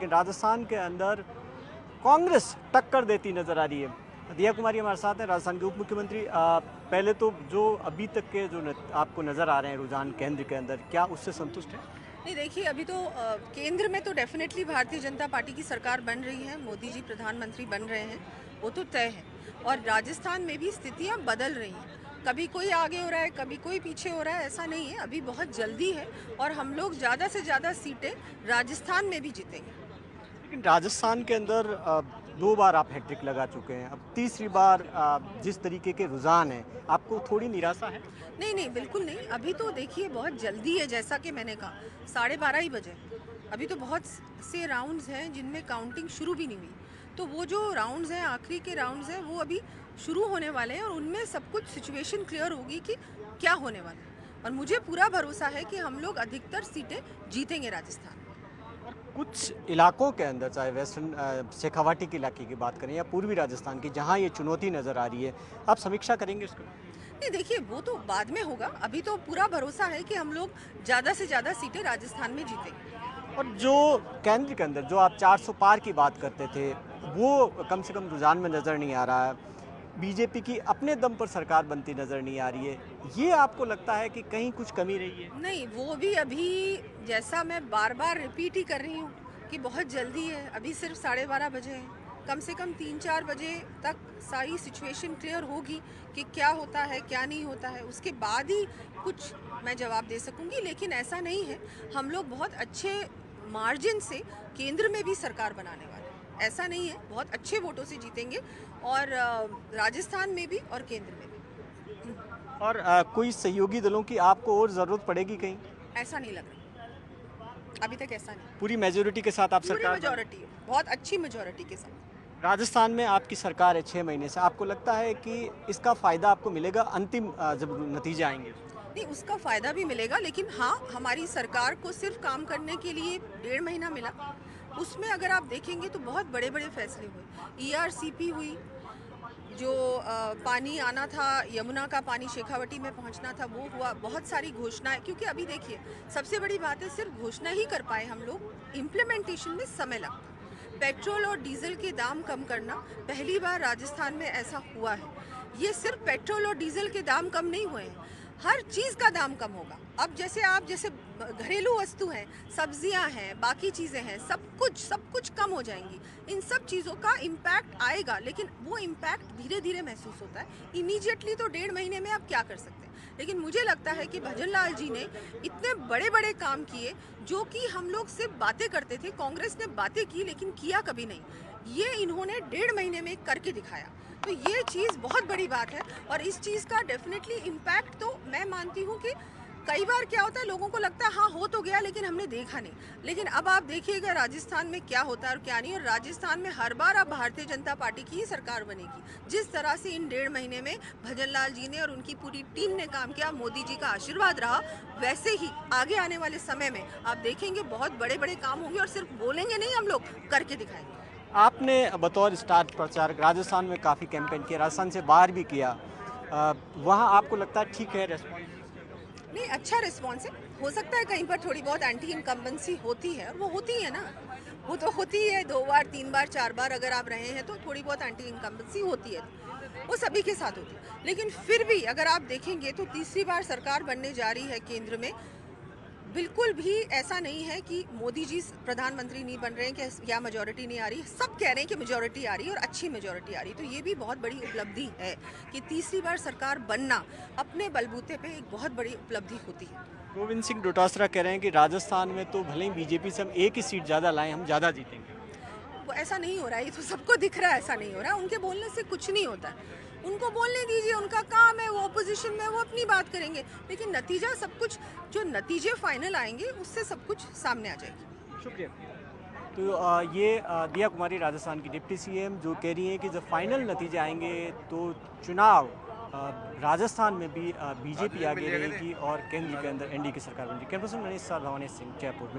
लेकिन राजस्थान के अंदर कांग्रेस टक्कर देती नजर आ रही है। दिया कुमारी हमारे साथ हैं, राजस्थान के उप मुख्यमंत्री। पहले तो जो अभी तक के जो आपको नज़र आ रहे हैं रुझान केंद्र के अंदर, क्या उससे संतुष्ट है? नहीं, देखिए अभी तो केंद्र में तो डेफिनेटली भारतीय जनता पार्टी की सरकार बन रही है, मोदी जी प्रधानमंत्री बन रहे हैं, वो तो तय है। और राजस्थान में भी स्थितियां बदल रही हैं, कभी कोई आगे हो रहा है, कभी कोई पीछे हो रहा है, ऐसा नहीं है। अभी बहुत जल्दी है और हम लोग ज़्यादा से ज़्यादा सीटें राजस्थान में भी जीतेंगे। लेकिन राजस्थान के अंदर 2 बार आप हैट्रिक लगा चुके हैं, अब तीसरी बार जिस तरीके के रुझान हैं, आपको थोड़ी निराशा है? नहीं नहीं, बिल्कुल नहीं। अभी तो देखिए बहुत जल्दी है, जैसा कि मैंने कहा 12:30 ही बजे। अभी तो बहुत से राउंड्स हैं जिनमें काउंटिंग शुरू भी नहीं हुई। तो वो जो राउंड्स हैं, आखिरी के राउंड्स हैं, वो अभी शुरू होने वाले हैं और उनमें सब कुछ सिचुएशन क्लियर होगी कि क्या होने वाला है। और मुझे पूरा भरोसा है कि हम लोग अधिकतर सीटें जीतेंगे राजस्थान में। कुछ इलाकों के अंदर, चाहे वेस्टर्न शेखावाटी के इलाके की बात करें या पूर्वी राजस्थान की, जहां ये चुनौती नज़र आ रही है, आप समीक्षा करेंगे उसको? नहीं, देखिए वो तो बाद में होगा। अभी तो पूरा भरोसा है कि हम लोग ज़्यादा से ज़्यादा सीटें राजस्थान में जीतेंगे। और जो केंद्र के अंदर जो आप 400 पार की बात करते थे, वो कम से कम रुझान में नज़र नहीं आ रहा है। बीजेपी की अपने दम पर सरकार बनती नज़र नहीं आ रही है। ये आपको लगता है कि कहीं कुछ कमी रही है? नहीं, वो भी अभी, जैसा मैं बार बार रिपीट ही कर रही हूँ कि बहुत जल्दी है। अभी सिर्फ 12:30 बजे हैं। कम से कम 3-4 बजे तक सारी सिचुएशन क्लियर होगी कि क्या होता है, क्या नहीं होता है। उसके बाद ही कुछ मैं जवाब दे सकूंगी। लेकिन ऐसा नहीं है, हम लोग बहुत अच्छे मार्जिन से केंद्र में भी सरकार बनाने वाले हैं। ऐसा नहीं है, बहुत अच्छे वोटों से जीतेंगे और राजस्थान में भी और केंद्र में भी। और कोई सहयोगी दलों की आपको और ज़रूरत पड़ेगी कहीं? ऐसा नहीं लग रहा, अभी तक ऐसा नहीं। पूरी मेजोरिटी के साथ आप पूरी सरकार मेजोरिटी, बहुत अच्छी मेजोरिटी के साथ। राजस्थान में आपकी सरकार है 6 महीने से, आपको लगता है कि इसका फ़ायदा आपको मिलेगा अंतिम जब नतीजे आएंगे? नहीं, उसका फायदा भी मिलेगा, लेकिन हाँ, हमारी सरकार को सिर्फ काम करने के लिए 1.5 महीना मिला। उसमें अगर आप देखेंगे तो बहुत बड़े बड़े फैसले हुए। ERCP हुई, जो पानी आना था, यमुना का पानी शेखावटी में पहुंचना था, वो हुआ। बहुत सारी घोषणाएं, क्योंकि अभी देखिए सबसे बड़ी बात है, सिर्फ घोषणा ही कर पाए हम लोग, इम्प्लीमेंटेशन में समय लगता। पेट्रोल और डीजल के दाम कम करना, पहली बार राजस्थान में ऐसा हुआ है। ये सिर्फ पेट्रोल और डीजल के दाम कम नहीं हुए हैं, हर चीज़ का दाम कम होगा। अब जैसे घरेलू वस्तु हैं, सब्जियां हैं, बाकी चीज़ें हैं, सब कुछ कम हो जाएंगी। इन सब चीज़ों का इम्पैक्ट आएगा, लेकिन वो इम्पैक्ट धीरे धीरे महसूस होता है। इमीडिएटली तो 1.5 महीने में आप क्या कर सकते हैं। लेकिन मुझे लगता है कि भजन लाल जी ने इतने बड़े बड़े काम किए, जो कि हम लोग सिर्फ बातें करते थे। कांग्रेस ने बातें की लेकिन किया कभी नहीं। ये इन्होंने 1.5 महीने में करके दिखाया। तो ये चीज़ बहुत बड़ी बात है और इस चीज़ का डेफिनेटली इम्पैक्ट तो मैं मानती हूँ कि कई बार क्या होता है, लोगों को लगता है हाँ हो तो गया, लेकिन हमने देखा नहीं। लेकिन अब आप देखिएगा राजस्थान में क्या होता है और क्या नहीं। और राजस्थान में हर बार अब भारतीय जनता पार्टी की ही सरकार बनेगी। जिस तरह से इन 1.5 महीने में भजन लाल जी ने और उनकी पूरी टीम ने काम किया, मोदी जी का आशीर्वाद रहा, वैसे ही आगे आने वाले समय में आप देखेंगे बहुत बड़े बड़े काम होंगे और सिर्फ बोलेंगे नहीं, हम लोग करके दिखाएंगे। आपने बतौर स्टार प्रचारक राजस्थान में काफ़ी कैंपेन किया, राजस्थान से बाहर भी किया, वहाँ आपको लगता है ठीक है रेस्पॉन्स? नहीं, अच्छा रिस्पॉन्स है। हो सकता है कहीं पर थोड़ी बहुत एंटी इनकम्बेंसी होती है, और वो होती है ना, वो तो होती है। 2 बार 3 बार 4 बार अगर आप रहे हैं तो थोड़ी बहुत एंटी इनकम्बेंसी होती है, वो सभी के साथ होती है। लेकिन फिर भी अगर आप देखेंगे तो तीसरी बार सरकार बनने जा रही है केंद्र में। बिल्कुल भी ऐसा नहीं है कि मोदी जी प्रधानमंत्री नहीं बन रहे हैं कि या मेजोरिटी नहीं आ रही। सब कह रहे हैं कि मेजोरिटी आ रही है और अच्छी मेजोरिटी आ रही है। तो ये भी बहुत बड़ी उपलब्धि है कि तीसरी बार सरकार बनना अपने बलबूते पे एक बहुत बड़ी उपलब्धि होती है। गोविंद सिंह डोटासरा कह रहे हैं कि राजस्थान में तो भले ही बीजेपी से हम एक ही सीट ज़्यादा लाएं, हम ज़्यादा जीतेंगे। वो ऐसा नहीं हो रहा है, ये तो सबको दिख रहा है, ऐसा नहीं हो रहा है। उनके बोलने से कुछ नहीं होता है, उनको बोलने दीजिए, उनका काम है, वो ऑपोजिशन में, वो अपनी बात करेंगे। लेकिन नतीजा सब कुछ, जो नतीजे फाइनल आएंगे उससे सब कुछ सामने आ जाएगी। शुक्रिया। तो ये दिया कुमारी राजस्थान की डिप्टी CM जो कह रही हैं कि जब फाइनल नतीजे आएंगे तो चुनाव राजस्थान में भी बीजेपी आगे रहेगी और केंद्र के अंदर NDA की सरकार बनेगी। Camera person Manish Singh, Jaipur.